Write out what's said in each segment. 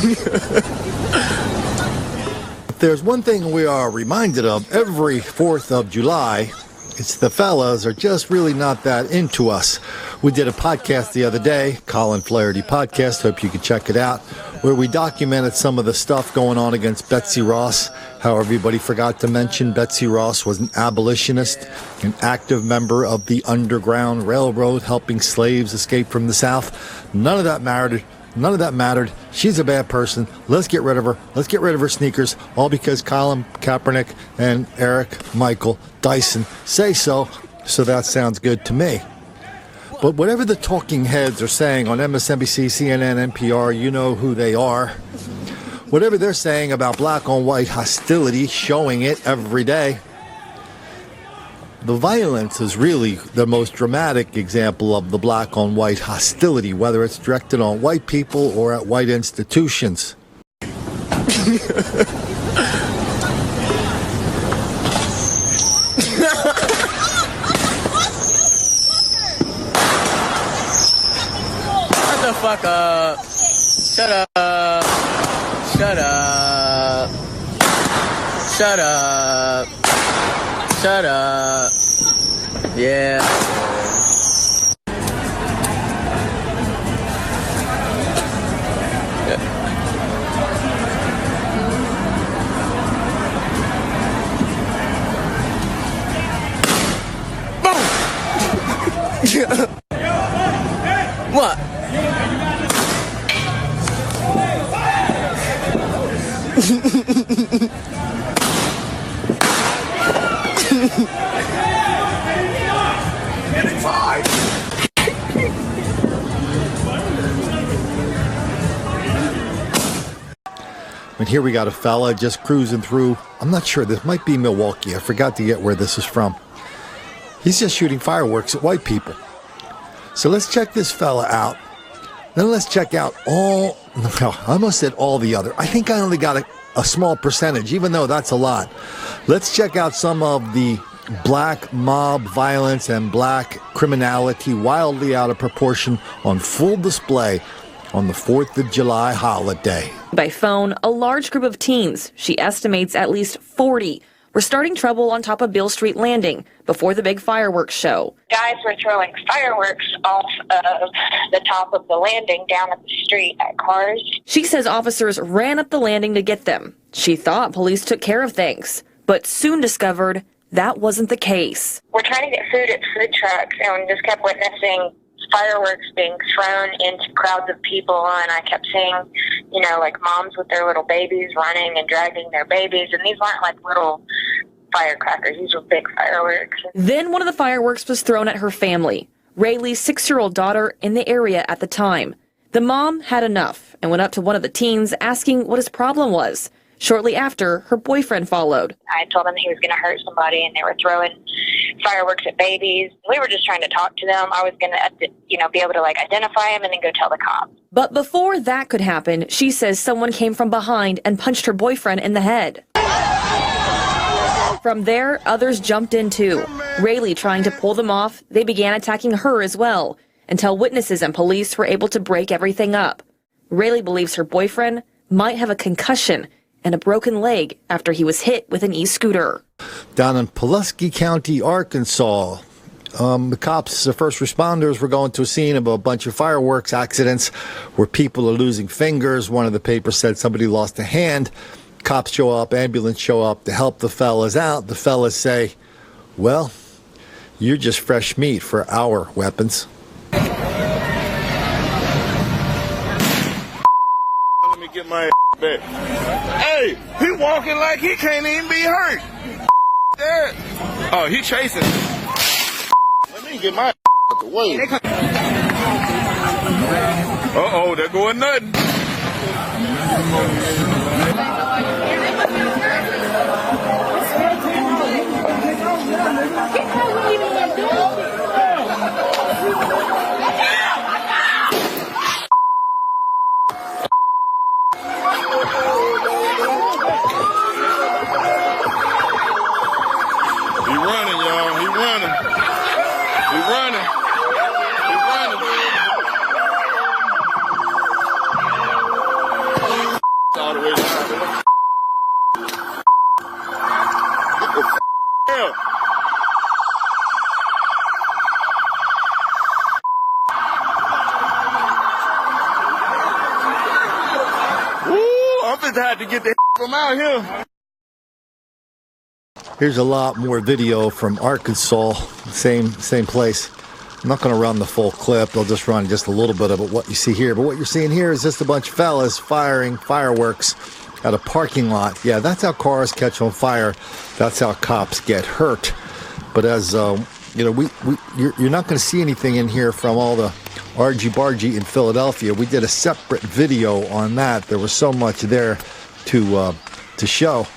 If there's one thing we are reminded of every 4th of July, it's the fellas are just really not that into us. We did a podcast the other day, Colin Flaherty podcast, hope you can check it out, where we documented some of the stuff going on against Betsy Ross, how everybody forgot to mention Betsy Ross was an abolitionist, an active member of the Underground Railroad, helping slaves escape from the South. None of that mattered. None of that mattered. She's a bad person. Let's get rid of her. Let's get rid of her sneakers. All because Colin Kaepernick and Eric Michael Dyson say so. So that sounds good to me. But whatever the talking heads are saying on MSNBC, CNN, NPR, you know who they are. Whatever they're saying about black on white hostility, showing it every day. The violence is really the most dramatic example of the black on white hostility, whether it's directed on white people or at white institutions. Shut the fuck up. Shut up. Shut up. Shut up. Shut up. Yeah. Boom! What? And here we got a fella just cruising through. I'm not sure. This might be Milwaukee. I forgot to get where this is from. He's just shooting fireworks at white people. So let's check this fella out. Then let's check out I almost said all the other. I think I only got a small percentage, even though that's a lot. Let's check out some of the black mob violence and black criminality wildly out of proportion on full display on the 4th of July holiday. By phone, a large group of teens, she estimates at least 40, were starting trouble on top of Beale Street Landing before the big fireworks show. Guys were throwing fireworks off of the top of the landing down at the street at cars. She says officers ran up the landing to get them. She thought police took care of things, but soon discovered that wasn't the case. We're trying to get food at food trucks, and we just kept witnessing fireworks being thrown into crowds of people, and I kept seeing, like moms with their little babies running and dragging their babies, and these weren't like little firecrackers, these were big fireworks. Then one of the fireworks was thrown at her family, Rayleigh's 6-year-old daughter, in the area at the time. The mom had enough and went up to one of the teens asking what his problem was. Shortly after, her boyfriend followed. I told him he was going to hurt somebody, and they were throwing fireworks at babies. We were just trying to talk to them. I was going to, be able to identify him and then go tell the cops. But before that could happen, she says someone came from behind and punched her boyfriend in the head. From there, others jumped in too. Rayleigh trying to pull them off, they began attacking her as well, until witnesses and police were able to break everything up. Rayleigh believes her boyfriend might have a concussion and a broken leg after he was hit with an e-scooter. Down in Pulaski County, Arkansas, the cops, the first responders, were going to a scene of a bunch of fireworks accidents where people are losing fingers. One of the papers said somebody lost a hand. Cops show up, ambulance show up to help the fellas out. The fellas say, well, you're just fresh meat for our weapons. Let me get my back. Hey, he walking like he can't even be hurt. There. Oh, he chasing. Let me get my out the way. Uh-oh, they're going nothing. He running, y'all. He running. He running. He running. all the way down. Hell. I'm just had to get the from out here. Here's a lot more video from Arkansas, same place. I'm not going to run the full clip. I'll just run just a little bit of it, what you see here. But what you're seeing here is just a bunch of fellas firing fireworks at a parking lot. Yeah, that's how cars catch on fire. That's how cops get hurt. But as you know, you're not going to see anything in here from all the argy-bargy in Philadelphia. We did a separate video on that. There was so much there to show.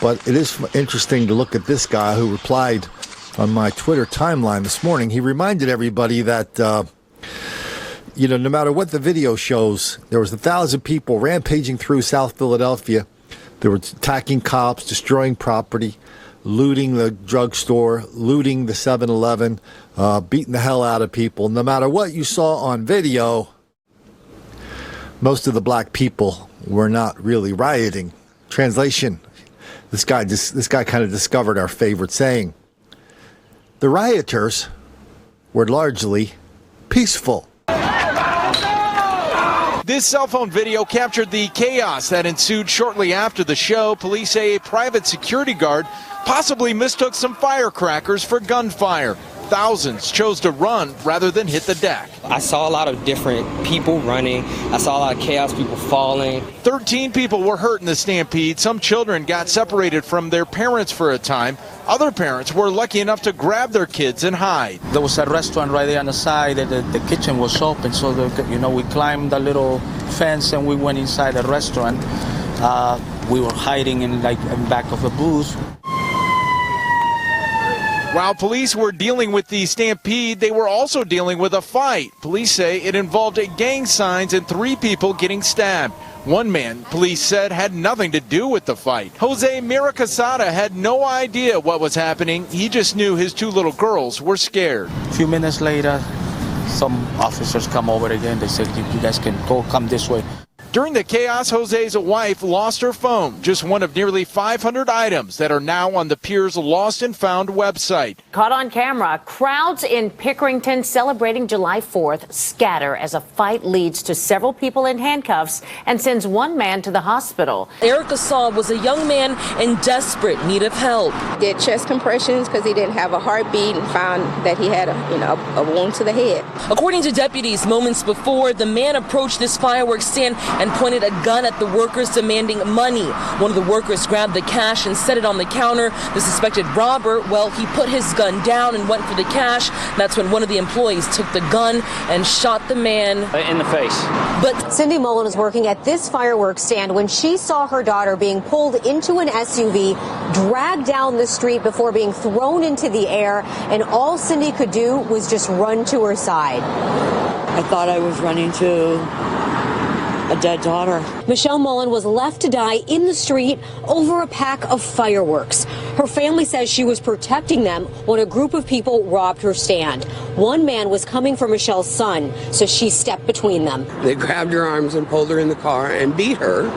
But it is interesting to look at this guy who replied on my Twitter timeline this morning. He reminded everybody that, you know, no matter what the video shows, there was 1,000 people rampaging through South Philadelphia. They were attacking cops, destroying property, looting the drugstore, looting the 7-Eleven, beating the hell out of people. No matter what you saw on video, most of the black people were not really rioting. Translation, this guy kind of discovered our favorite saying. The rioters were largely peaceful. This cell phone video captured the chaos that ensued shortly after the show. Police say a private security guard possibly mistook some firecrackers for gunfire. Thousands chose to run rather than hit the deck. I saw a lot of different people running. I saw a lot of chaos, people falling. 13 people were hurt in the stampede. Some children got separated from their parents for a time. Other parents were lucky enough to grab their kids and hide. There was a restaurant right there on the side. The kitchen was open, so we climbed the little fence and we went inside the restaurant. We were hiding in back of the booth. While police were dealing with the stampede, they were also dealing with a fight. Police say it involved gang signs and 3 people getting stabbed. One man, police said, had nothing to do with the fight. Jose Miracasada had no idea what was happening. He just knew his 2 little girls were scared. A few minutes later, some officers come over again. They said, you guys can come this way. During the chaos, Jose's wife lost her phone, just one of nearly 500 items that are now on the Pier's Lost and Found website. Caught on camera, crowds in Pickerington celebrating July 4th scatter as a fight leads to several people in handcuffs and sends one man to the hospital. Erica Saw was a young man in desperate need of help. Did chest compressions because he didn't have a heartbeat and found that he had a wound to the head. According to deputies, moments before, the man approached this fireworks stand and pointed a gun at the workers demanding money. One of the workers grabbed the cash and set it on the counter. The suspected robber, well, he put his gun down and went for the cash. That's when one of the employees took the gun and shot the man in the face. But Cindy Mullen was working at this fireworks stand when she saw her daughter being pulled into an SUV, dragged down the street before being thrown into the air, and all Cindy could do was just run to her side. I thought I was running to a dead daughter. Michelle Mullen was left to die in the street over a pack of fireworks. Her family says she was protecting them when a group of people robbed her stand. One man was coming for Michelle's son, so she stepped between them. They grabbed her arms and pulled her in the car and beat her,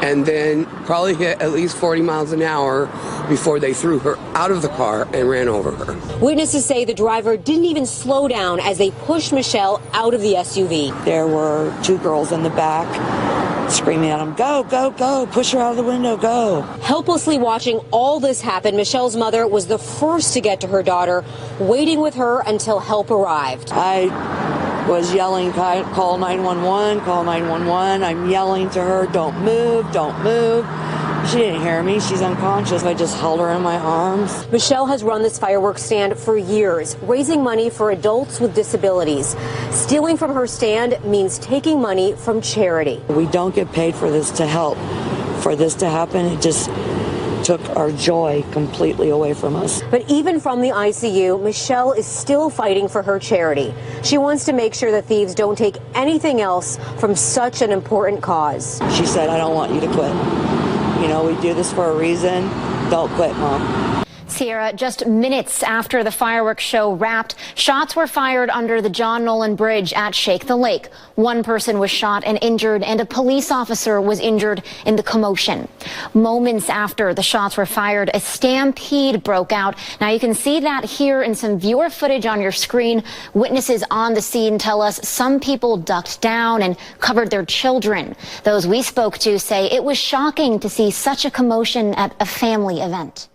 and then probably hit at least 40 miles an hour before they threw her out of the car and ran over her. Witnesses say the driver didn't even slow down as they pushed Michelle out of the SUV. There were 2 girls in the back screaming at them, go, go, go, push her out of the window, go. Helplessly watching all this happen, Michelle's mother was the first to get to her daughter, waiting with her until help arrived. I was yelling, call 911, call 911. I'm yelling to her, don't move, don't move. She didn't hear me. She's unconscious. I just held her in my arms. Michelle has run this fireworks stand for years, raising money for adults with disabilities. Stealing from her stand means taking money from charity. We don't get paid for this to help. For this to happen, it just took our joy completely away from us. But even from the ICU, Michelle is still fighting for her charity. She wants to make sure that thieves don't take anything else from such an important cause. She said, I don't want you to quit. You know, we do this for a reason. Don't quit, Mom. Sierra, just minutes after the fireworks show wrapped, shots were fired under the John Nolan Bridge at Shake the Lake. One person was shot and injured, and a police officer was injured in the commotion. Moments after the shots were fired, a stampede broke out. Now you can see that here in some viewer footage on your screen. Witnesses on the scene tell us some people ducked down and covered their children. Those we spoke to say it was shocking to see such a commotion at a family event.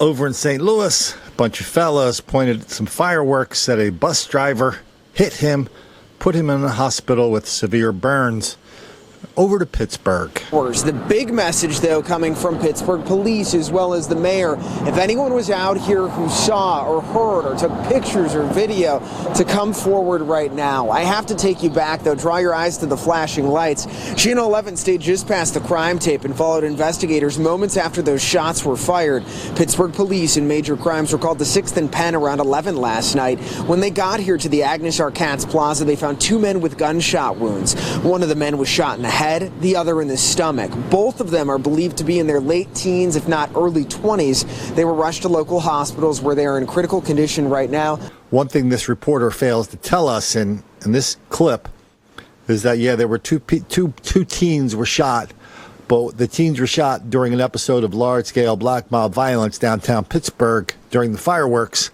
Over in St. Louis, a bunch of fellas pointed at some fireworks at a bus driver, hit him, put him in a hospital with severe burns. Over to Pittsburgh. The big message, though, coming from Pittsburgh police as well as the mayor. If anyone was out here who saw or heard or took pictures or video, to come forward right now. I have to take you back, though. Draw your eyes to the flashing lights. Channel 11 stayed just past the crime tape and followed investigators moments after those shots were fired. Pittsburgh police and major crimes were called to 6th and Penn around 11 last night. When they got here to the Agnes Arcats Plaza, they found 2 men with gunshot wounds. One of the men was shot in the head, the other in the stomach. Both of them are believed to be in their late teens, if not early 20s. They were rushed to local hospitals where they are in critical condition right now. One thing this reporter fails to tell us in this clip is that, yeah, there were two teens were shot, but the teens were shot during an episode of large-scale black mob violence downtown Pittsburgh during the fireworks.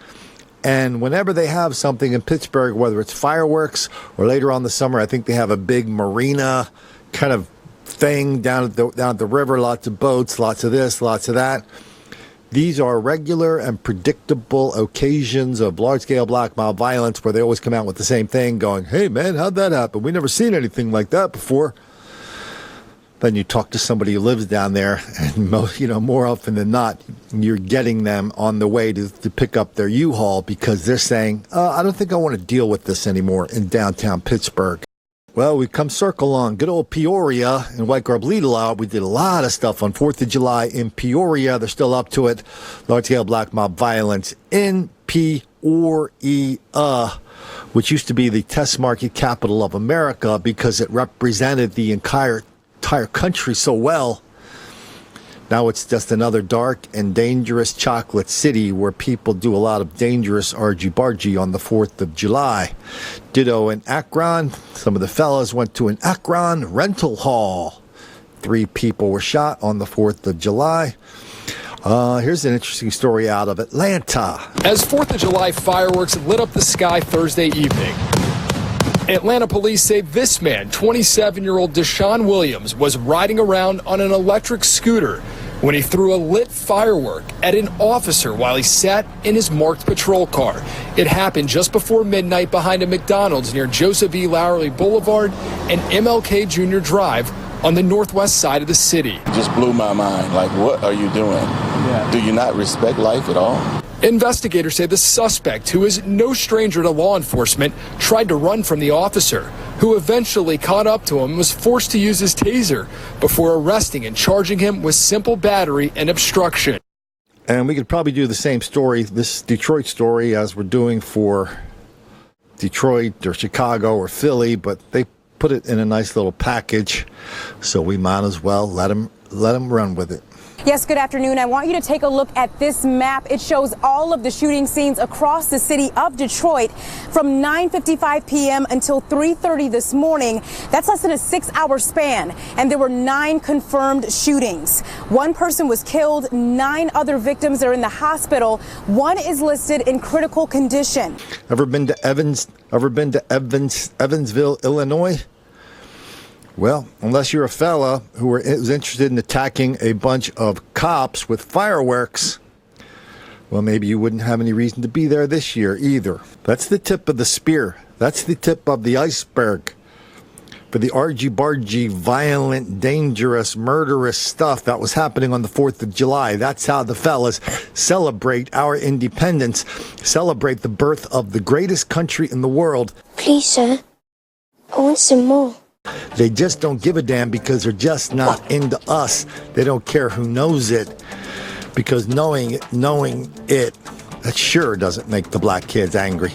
And whenever they have something in Pittsburgh, whether it's fireworks or later on the summer, I think they have a big marina kind of thing down at the river, lots of boats, lots of this, lots of that. These are regular and predictable occasions of large-scale black mob violence where they always come out with the same thing going, hey, man, how'd that happen? We never seen anything like that before. Then you talk to somebody who lives down there, and more often than not, you're getting them on the way to pick up their U-Haul because they're saying, I don't think I want to deal with this anymore in downtown Pittsburgh. Well, we come circle on good old Peoria and White Garb Lidl. We did a lot of stuff on 4th of July in Peoria. They're still up to it. Large-scale black mob violence in Peoria, which used to be the test market capital of America because it represented the entire country so well. Now it's just another dark and dangerous chocolate city where people do a lot of dangerous argy-bargy on the 4th of July. Ditto in Akron. Some of the fellas went to an Akron rental hall. 3 people were shot on the 4th of July. Here's an interesting story out of Atlanta. As 4th of July fireworks lit up the sky Thursday evening, Atlanta police say this man, 27-year-old Deshaun Williams, was riding around on an electric scooter when he threw a lit firework at an officer while he sat in his marked patrol car. It happened just before midnight behind a McDonald's near Joseph E. Lowery Boulevard and MLK Jr. Drive on the northwest side of the city. It just blew my mind. Like, what are you doing? Yeah. Do you not respect life at all? Investigators say the suspect, who is no stranger to law enforcement, tried to run from the officer, who eventually caught up to him and was forced to use his taser before arresting and charging him with simple battery and obstruction. And we could probably do the same story, this Detroit story, as we're doing for Detroit or Chicago or Philly, but they put it in a nice little package, so we might as well let them run with it. Yes, good afternoon. I want you to take a look at this map. It shows all of the shooting scenes across the city of Detroit from 9:55 p.m. until 3:30 this morning. That's less than a 6-hour span, and there were 9 confirmed shootings. 1 person was killed, 9 other victims are in the hospital. 1 is listed in critical condition. Ever been to Evansville, Illinois? Well, unless you're a fella who is interested in attacking a bunch of cops with fireworks, well, maybe you wouldn't have any reason to be there this year either. That's the tip of the spear. That's the tip of the iceberg for the argy-bargy, violent, dangerous, murderous stuff that was happening on the 4th of July. That's how the fellas celebrate our independence, celebrate the birth of the greatest country in the world. Please, sir, I want some more. They just don't give a damn because they're just not into us. They don't care who knows it, because knowing it, that sure doesn't make the black kids angry.